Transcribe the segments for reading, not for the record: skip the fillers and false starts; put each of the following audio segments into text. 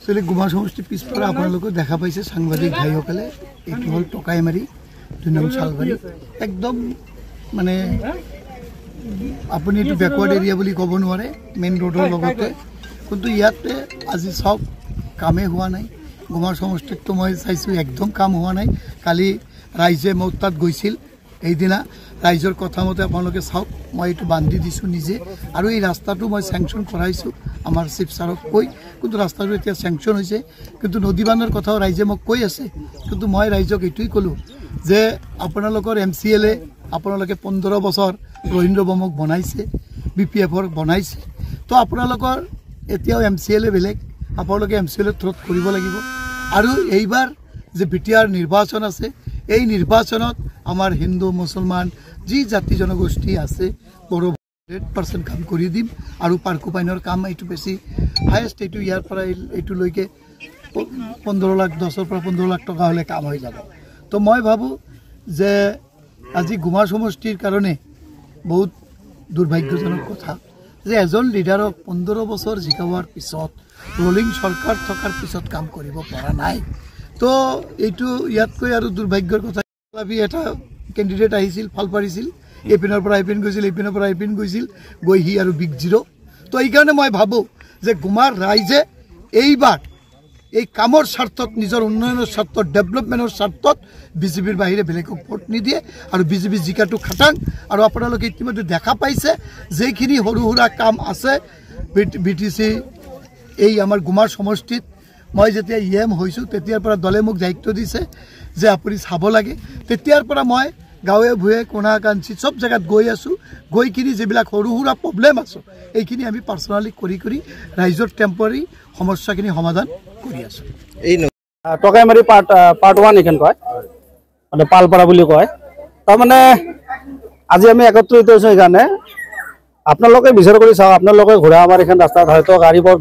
actually গুমা সমষ্টিৰ পিছফালে আপোনালোকে দেখা পাইছে সাংবাদিক ভাইসকলে এইটো হ'ল টকাইমাৰি 2 নং চালবাৰী একদম মানে আপুনি এইটো বেকৱাৰ্ড এৰিয়া বুলি ক'ব নোৱাৰে মেইন ৰোডৰ লগতে কিন্তু ইয়াতে আজি সব কামে হোৱা নাই গুমা সমষ্টিত মই চাইছোঁ একদম কাম হোৱা নাই কালি ৰাইজে মোৰ তাত গৈছিল এইদিনা ৰাইজৰ কথা মতে আপোনালোকে চাওক মই এইটো বান্ধি দিছোঁ নিজে আৰু এই ৰাস্তাটো মই চেংচন কৰাইছোঁ আমাৰ চিফ ছাৰক কৈ কিন্তু ৰাস্তাটো এতিয়া চেংচন হৈছে কিন্তু নদী বান্ধৰ কথাও ৰাইজে মোক কৈ আছে কিন্তু মই ৰাইজক এইটোই ক'লোঁ যে আপোনালোকৰ MCLA আপোনালোকে 15 বছৰ ৰহিন্দ্ৰ বমক বনাইছে BPFৰ বনাইছে তো আপোনালোকৰ এতিয়াও MCLA বেলেগ আপোনালোকে MCLA থ্ৰোট কৰিব লাগিব আৰু এইবাৰ যে BTR নিৰ্বাচন আছে এই নিৰ্বাচনত আমাৰ হিন্দু মুছলমান যি জাতি জনগোষ্ঠী আছে বড় 100% কাম কৰি দিম আৰু পাৰ্কো পাইনৰ কাম এইটো বেছি হাইয়েষ্ট এইটো ইয়াৰ পৰা এইটো লৈকে 15 লাখ 10 পৰা 15 লাখ টকা হলে কাম হৈ যাব তো মই ভাবো যে আজি গুমা সমষ্টিৰ কাৰণে বহুত দুৰ্ভাগ্যজনক কথা যে এজন লিডাৰক 15 বছৰ জিকাৱাৰ পিছত ৰোলিং চৰকাৰ থকাৰ পিছত কাম কৰিব পৰা নাই তো এইটো ইয়াতকৈ আৰু দুৰ্ভাগ্যৰ কথা এটা কেণ্ডিডেট আহিছিল ফল পাৰিছিল এপিনৰ পৰা এপিন গৈছিল এপিনৰ পৰা এপিন গৈছিল গৈ হি আৰু বিগ জিৰো তো এই কাৰণে মই ভাবো যে গুমাৰ ৰাইজে এইবাৰ এই কামৰ স্বাৰ্থত নিজৰ উন্নয়নৰ স্বাৰ্থত ডেভেলপমেণ্টৰ স্বাৰ্থত বিজেপিৰ বাহিৰে বেলেগক ভোট নিদিয়ে আৰু বিজেপি জিকাটো খাটাং আৰু আপোনালোকে ইতিমধ্যে দেখা পাইছে যেখিনি সৰু সুৰা কাম আছে BTC এই আমাৰ গুমাৰ সমষ্টিত মই যেতিয়া EM হৈছোঁ তেতিয়াৰ পৰা দলে মোক দায়িত্ব দিছে যে আপুনি চাব লাগে তেতিয়াৰ পৰা মই গাঁৱে ভুৱে কোণা কাঞ্চি সব জায়গাত গৈ আছো গৈ কিনি যেবিলাক সৰু সুৰা প্ৰব্লেম আছে এইখিনি আমি পাৰ্সোনালি কৰি ৰাইজৰ টেম্পৰাৰী সমস্যাখিনি সমাধান কৰি আছো এই টকাইমাৰি পাৰ্ট 1 এখন কয় মানে পালপাৰা বুলি কয় তাৰ মানে আজি আমি একত্ৰিত হৈছো এখানে আপোনালোকে বিচাৰ কৰি চাওক আপোনালোকে ঘোৰা আমাৰ এখন ৰাস্তাত হয়তো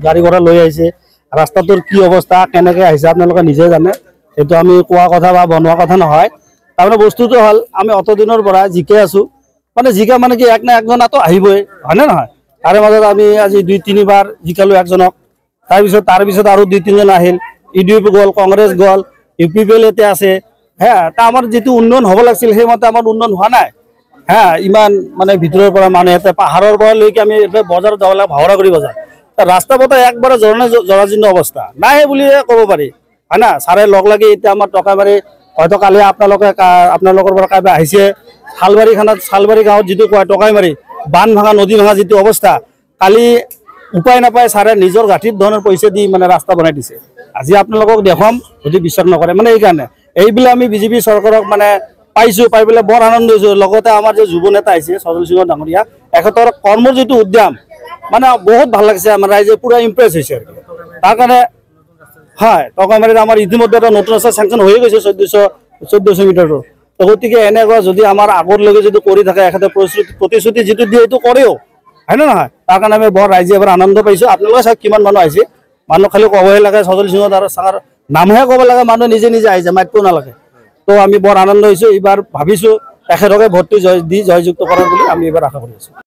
গাড়ী ঘোৰা লৈ আহিছে ৰাস্তাটোৰ কি অৱস্থা কেনেকৈ আহিছে আপোনালোকে নিজে জানে এইটো আমি কোৱা কথা বা বনোৱা কথা নহয় তাৰমানে বস্তুটো হ'ল আমি অত দিনৰ পৰা জিকে আছো মানে জিকা মানে কি এক না একজনাতো আহিবই হয়নে নহয় তাৰে মাজত আমি আজি 2-3 বাৰ জিকালো একজনক তাৰ পিছত আৰু 2-3 জন আহিল EDP গল কংগ্ৰেছ গল UPPL এতে আছে হ্যাঁ তা আমাৰ যেটো উন্নয়ন হ'ব লাগিছিল সেই মতে আমাৰ উন্নয়ন হোৱা নাই হ্যাঁ ইমান মানে ভিতৰৰ পৰা মানুহ এতে পাহাৰৰ পৰা লৈকে আমি বজাৰ যাব লাগে ভাওৰা কৰিব যায় ৰাস্তা পথ একবাৰ জৰাজীৰ্ণ অৱস্থা নাই বুলিয়ে ক'ব পাৰি হয় না সাৰে লগ লাগি এতিয়া আমাৰ টকাইমাৰি হয়তো কালি আপোনালোকৰ পৰা কাইবা আহিছে শালবাৰী গাঁৱত যিটো কয় টকাইমাৰি বান ভাঙা নদী ভাঙা যিটো অৱস্থা কালি উপায় নাপায় সাৰে নিজৰ গাঠিত ধনৰ পইচা দি মানে ৰাস্তা বনাই দিছে আজি আপোনালোকক দেখুৱাম যদি বিশ্বাস নকৰে মানে এই কাৰণে এইবিলা আমি বিজেপি চৰকাৰক মানে পাইছো পাই পেলাই বৰ আনন্দ হৈছো লগতে আমাৰ যে যুৱ নেতা আহিছে সজল সিং ডাঙৰীয়া এখেতৰ কৰ্মৰ যিটো উদ্যম মানে বহুত ভাল লাগিছে আমাৰ ৰাইজে পুৰা ইমপ্ৰেছ হৈছে তাৰ কাৰণে হয় টকাইমাৰিত আমাৰ ইতিমধ্যে এটা নতুন ৰাস্তা চেংচন হৈ গৈছে 1400 মিটাৰৰ তো গতিকে এনেকুৱা যদি আমাৰ আগৰলৈকে যদি কৰি থাকে এখেতে প্ৰতিশ্ৰুতি যিটো দিয়ে এইটো কৰেও হয় না নহয় তাৰ কাৰণে আমি বৰ ৰাইজে এবাৰ আনন্দ পাইছো আপোনালোকে চাওক কিমান মানুহ আহিছে মানুহ খালি ক'বহে লাগে সজল সিং আৰু চাৰ নামহে ক'ব লাগে মানুহ নিজে আহিছে মাতিব নালাগে তো আমি বৰ আনন্দ হৈছো এইবাৰ ভাবিছো এখেতকে ভোটটো জয়যুক্ত কৰাৰ বুলি আমি এইবাৰ আশা কৰি আছো